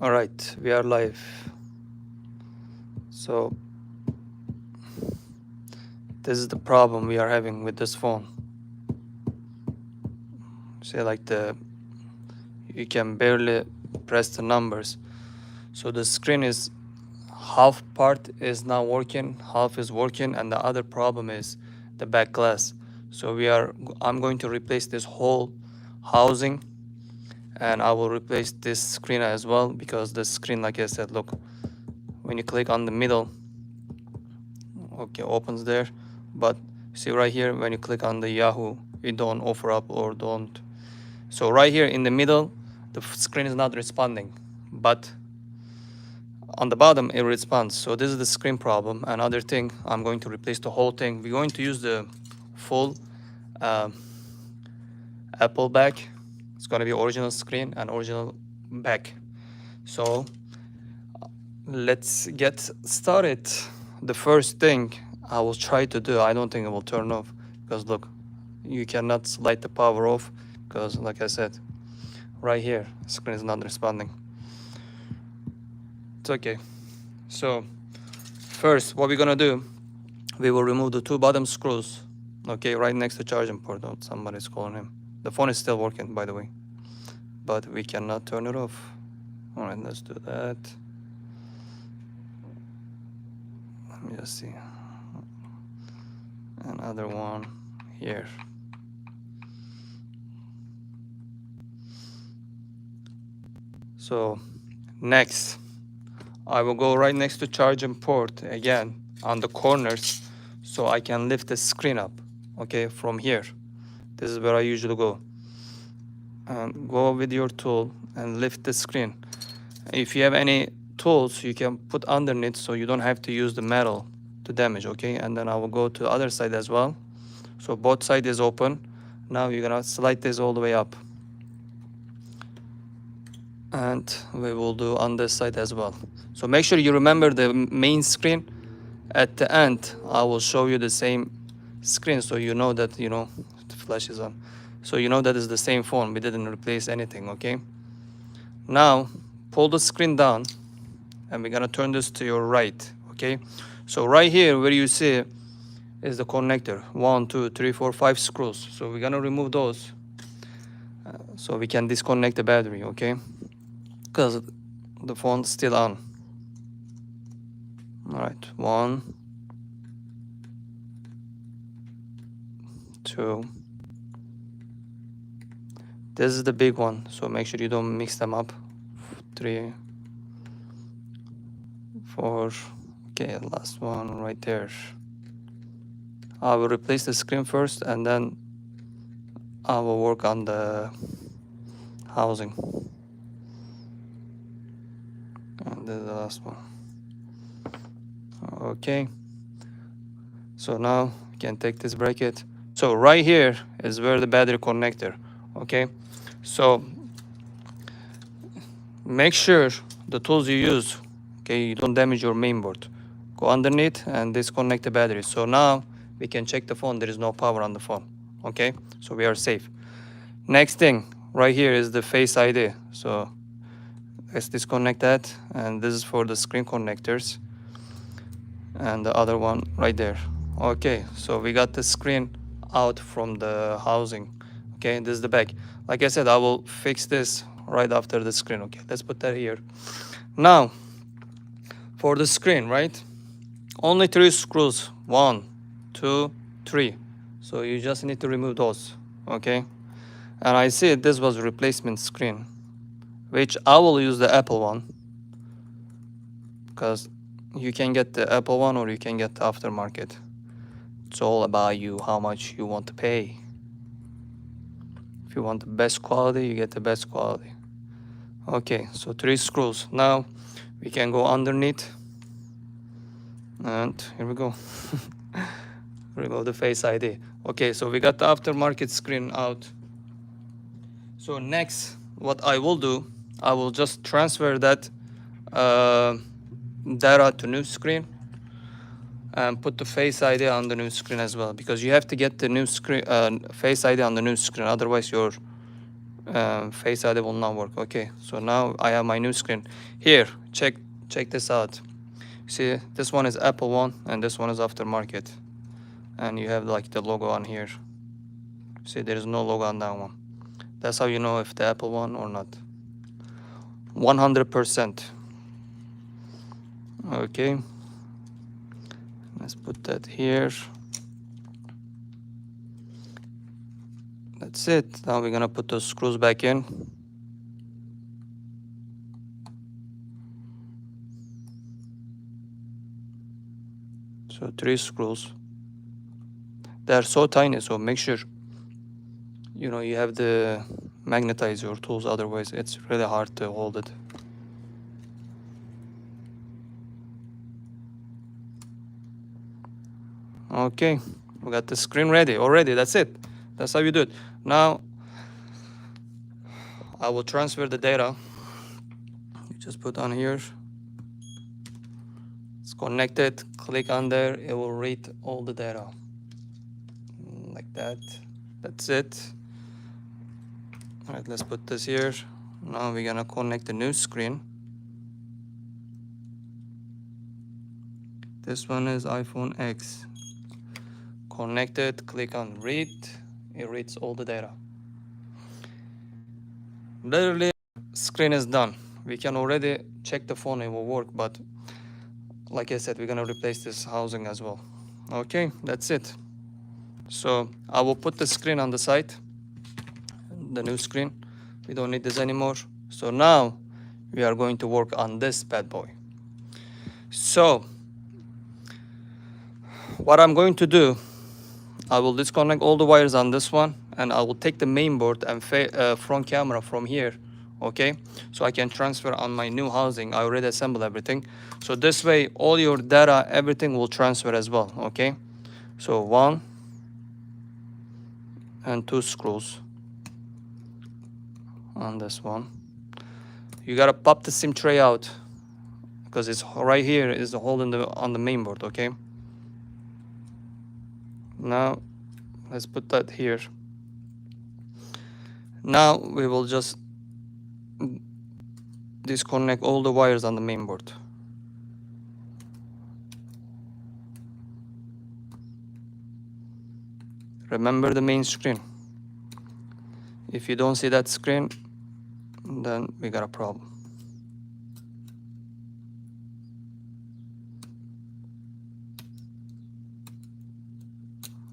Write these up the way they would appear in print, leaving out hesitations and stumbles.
All right, we are live. So this is the problem we are having with this phone. Say like you can barely press the numbers. So the screen is half part is not working, half is working, and the other problem is the back glass. So I'm going to replace this whole housing, and I will replace this screen as well, because the screen, like I said, look, when you click on the middle, okay, opens there, but see right here, when you click on the Yahoo, it don't offer up or don't. So right here in the middle, the screen is not responding, but on the bottom it responds. So this is the screen problem. Another thing, I'm going to replace the whole thing. We're going to use the full um, Apple back. It's going to be original screen and original back. So let's get started. The first thing I will try to do, I don't think it will turn off, because look, you cannot slide the power off, because like I said, right here, screen is not responding. It's okay. So first, what we're gonna do, we will remove the two bottom screws, okay, right next to charging port. Oh, somebody's calling him. The phone is still working, by the way, but we cannot turn it off. All right, let's do that. Let me just see. Another one here. So next, I will go right next to charging port again on the corners, so I can lift the screen up, okay, from here. This is where I usually go. And go with your tool and lift the screen. If you have any tools, you can put underneath, so you don't have to use the metal to damage, okay? And then I will go to the other side as well. So both sides is open. Now you're gonna slide this all the way up. And we will do on this side as well. So make sure you remember the main screen. At the end, I will show you the same screen, so you know that, the flash is on. So you know that is the same phone. We didn't replace anything, okay? Now, pull the screen down, and we're gonna turn this to your right, okay? So right here, where you see is the connector. 1, 2, 3, 4, 5 screws. So we're gonna remove those, so we can disconnect the battery, okay? Because the phone's still on. All right, 1, 2. This is the big one, so make sure you don't mix them up. 3, 4. Okay, last one right there. I will replace the screen first, and then I will work on the housing. And this is the last one. Okay. So now you can take this bracket. So right here is where the battery connector. Okay. So make sure the tools you use, okay, you don't damage your mainboard. Go underneath and disconnect the battery. So now we can check the phone. There is no power on the phone. Okay. So we are safe. Next thing right here is the Face ID. So let's disconnect that, and this is for the screen connectors, and the other one right there. Okay, so we got the screen out from the housing. Okay, this is the back. Like I said, I will fix this right after the screen. Okay, let's put that here. Now for the screen, right, only 3 screws. 1, 2, 3. So you just need to remove those. Okay, and I see this was a replacement screen, which I will use the Apple one, because you can get the Apple one or you can get the aftermarket. It's all about you, how much you want to pay. If you want the best quality, you get the best quality. Okay, so 3 screws. Now we can go underneath, and here we go. Remove the Face ID. Okay, so we got the aftermarket screen out. So next, what I will do, I will just transfer that data to new screen, and put the Face ID on the new screen as well, because you have to get the new screen Face ID on the new screen. Otherwise, your Face ID will not work. Okay, so now I have my new screen here. Check this out. See, this one is Apple one and this one is aftermarket, and you have like the logo on here. See, there is no logo on that one. That's how you know if the Apple one or not. 100%. Okay, let's put that here. That's it. Now we're gonna put those screws back in. So 3 screws. They're so tiny, so make sure you have the magnetize your tools, otherwise it's really hard to hold it. Okay, we got the screen ready already. That's it. That's how you do it. Now I will transfer the data. You just put on here. It's connected. Click on there. It will read all the data like that. That's it. All right, let's put this here. Now we're gonna connect the new screen. This one is iPhone X. Connected. Click on read. It reads all the data. Literally, screen is done. We can already check the phone, it will work, but like I said, we're gonna replace this housing as well. Okay, that's it. So I will put the screen on the side, the new screen. We don't need this anymore. So now we are going to work on this bad boy. So what I'm going to do, I will disconnect all the wires on this one, and I will take the main board and front camera from here, okay? So I can transfer on my new housing. I already assembled everything. So this way, all your data, everything will transfer as well, okay? So 1 and 2 screws on this one. You gotta pop the SIM tray out because it's right here is the hole on the main board, okay? Now let's put that here. Now we will just disconnect all the wires on the main board. Remember the main screen. If you don't see that screen, then we got a problem.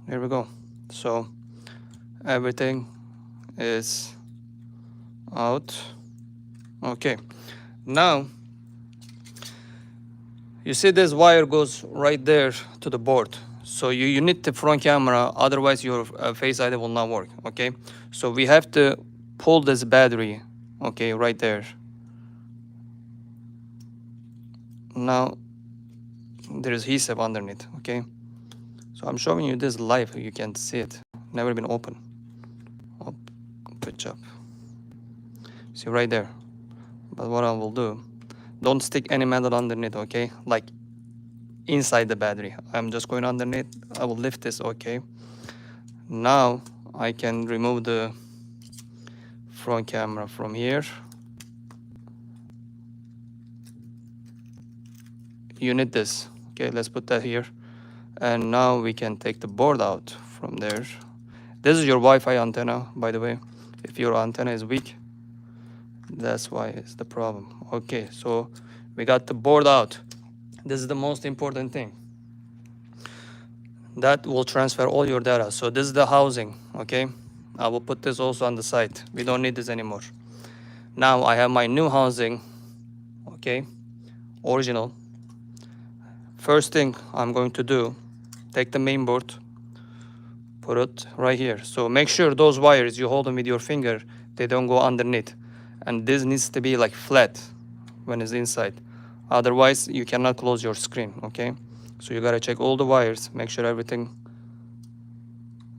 Here we go. So everything is out. Okay, now you see this wire goes right there to the board. So you need the front camera, otherwise your Face ID will not work, okay? So we have to pull this battery, okay, right there. Now there's adhesive underneath, okay? So I'm showing you this live, you can see it. Never been open. Oh, good job. See right there. But what I will do, don't stick any metal underneath, okay? Like inside the battery. I'm just going underneath. I will lift this, okay? Now I can remove the front camera from here. You need this, okay? Let's put that here. And now we can take the board out from there. This is your Wi-Fi antenna, by the way. If your antenna is weak, that's why it's the problem. Okay, so we got the board out. This is the most important thing. That will transfer all your data. So this is the housing, okay? I will put this also on the side. We don't need this anymore. Now I have my new housing, okay? Original. First thing I'm going to do, take the main board, put it right here. So make sure those wires, you hold them with your finger, they don't go underneath. And this needs to be like flat when it's inside. Otherwise, you cannot close your screen, okay? So you gotta check all the wires, make sure everything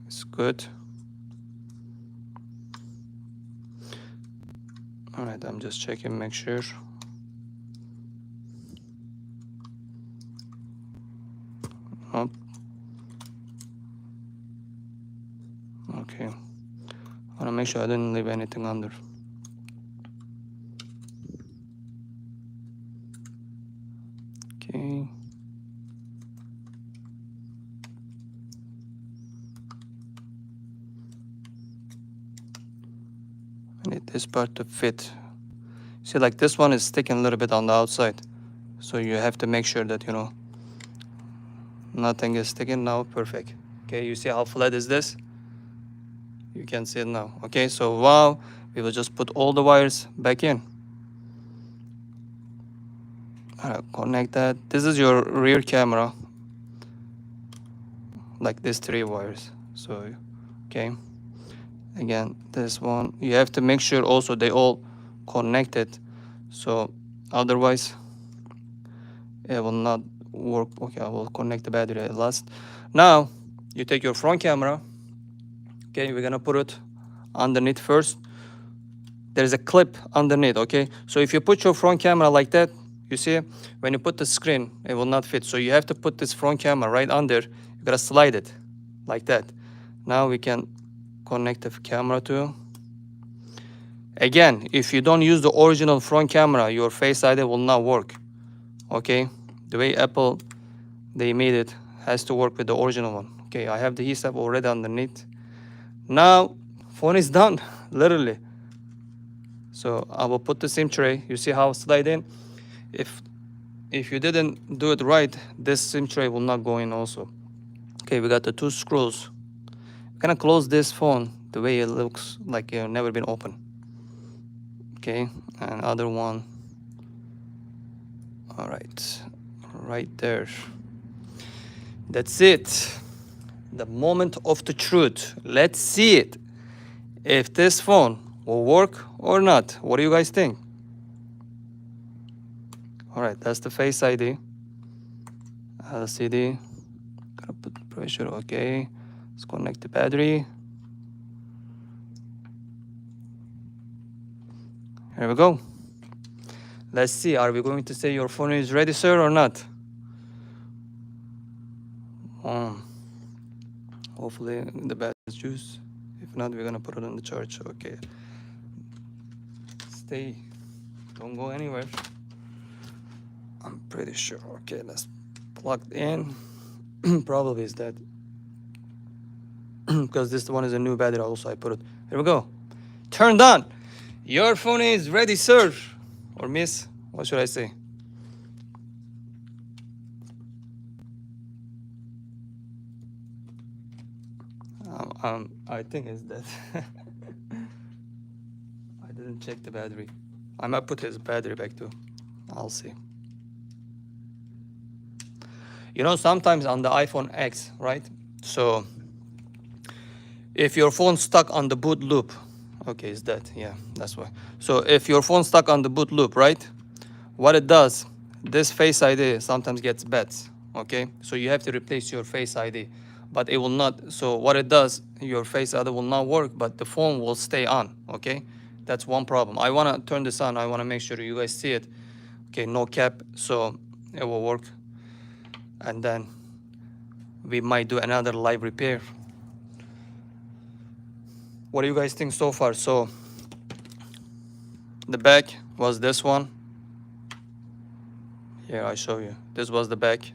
is good. All right, I'm just checking, make sure. Nope. Okay. What want to make sure I didn't leave anything under. Okay. I need this part to fit. See, like this one is sticking a little bit on the outside. So you have to make sure that, you know, nothing is sticking now. Perfect. Okay, you see how flat is this? You can see it now. Okay, so wow, we will just put all the wires back in. Connect that. This is your rear camera. Like these 3 wires. So, okay. Again, this one. You have to make sure also they all connected. So, otherwise, it will not work. Okay, I will connect the battery at last. Now, you take your front camera. Okay, we're gonna put it underneath first. There's a clip underneath, okay? So if you put your front camera like that, you see, when you put the screen, it will not fit. So you have to put this front camera right under. You gotta slide it like that. Now we can connect the camera to. Again, if you don't use the original front camera, your Face ID will not work, okay? The way Apple, they made it, has to work with the original one. Okay, I have the heat already underneath. Now, phone is done, literally. So I will put the SIM tray. You see how I slide in? If you didn't do it right, this SIM tray will not go in also. Okay, we got the 2 screws. I'm gonna close this phone the way it looks like it's never been open. Okay, and other one. All right there. That's it. The moment of the truth. Let's see it. If this phone will work or not. What do you guys think? All right, that's the Face ID. LCD. Gotta put the pressure. Okay. Let's connect the battery. Here we go. Let's see. Are we going to say your phone is ready, sir, or not? Hopefully the battery is juice. If not, we're gonna put it on the charge. Okay. Stay. Don't go anywhere. I'm pretty sure. Okay, let's plug in. Probably is dead. Because this one is a new battery also I put it. Here we go. Turned on. Your phone is ready, sir. Or miss. What should I say? I think it's dead. I didn't check the battery. I might put his battery back too. I'll see. You know, sometimes on the iPhone X, right? So if your phone's stuck on the boot loop, okay, it's dead. Yeah, that's why. So if your phone's stuck on the boot loop, right? What it does, this Face ID sometimes gets bad, okay? So you have to replace your Face ID, but it will not. So what it does, your Face ID will not work, but the phone will stay on, okay? That's one problem. I wanna turn this on. I wanna make sure you guys see it. Okay, no cap, so it will work. And then we might do another live repair. What do you guys think so far? So the back was this one. Here, I show you. This was the back.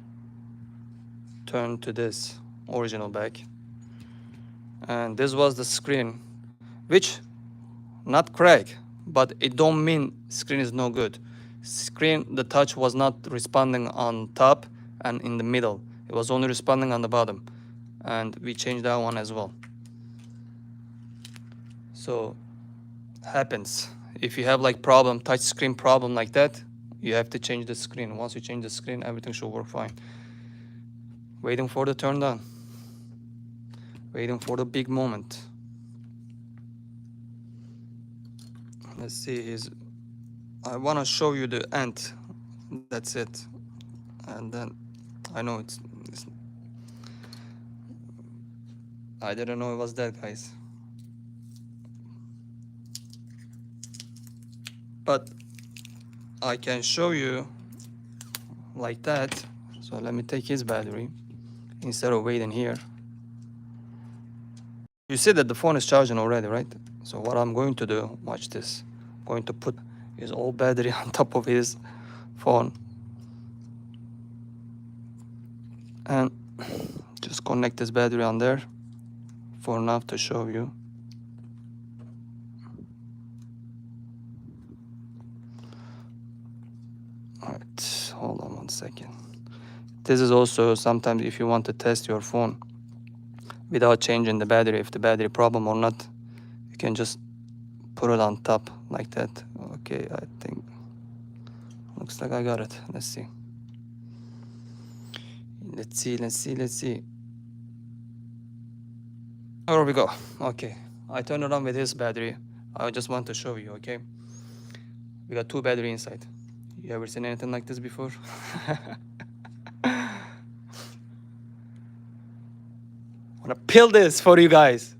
Turn to this original back. And this was the screen, which not crack, but it don't mean screen is no good. Screen, the touch was not responding on top and in the middle. It was only responding on the bottom. And we changed that one as well. So happens. If you have like problem, touch screen problem like that, you have to change the screen. Once you change the screen, everything should work fine. Waiting for the turn on. Waiting for the big moment. Let's see I want to show you the end. That's it. And then I know it's I didn't know it was that, guys. But I can show you like that. So let me take his battery instead of waiting here. You see that the phone is charging already, right? So what I'm going to do, watch this, I'm going to put his old battery on top of his phone and just connect this battery on there for now to show you. Alright, hold on 1 second. This is also sometimes if you want to test your phone without changing the battery, if the battery problem or not, you can just put it on top like that. Okay, I think looks like I got it. Let's see. Let's see. There we go. Okay, I turned it on with his battery. I just want to show you. Okay, we got 2 battery inside. You ever seen anything like this before? I'm gonna peel this for you guys.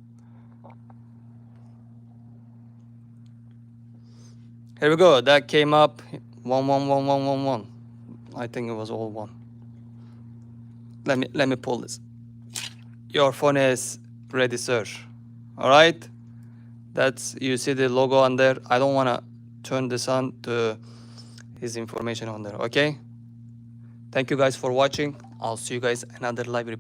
Here we go. That came up 1111111. I think it was all one. Let me pull this. Your phone is ready, sir. All right. That's, you see the logo on there. I don't wanna turn this on to his information on there. Okay. Thank you guys for watching. I'll see you guys another live report.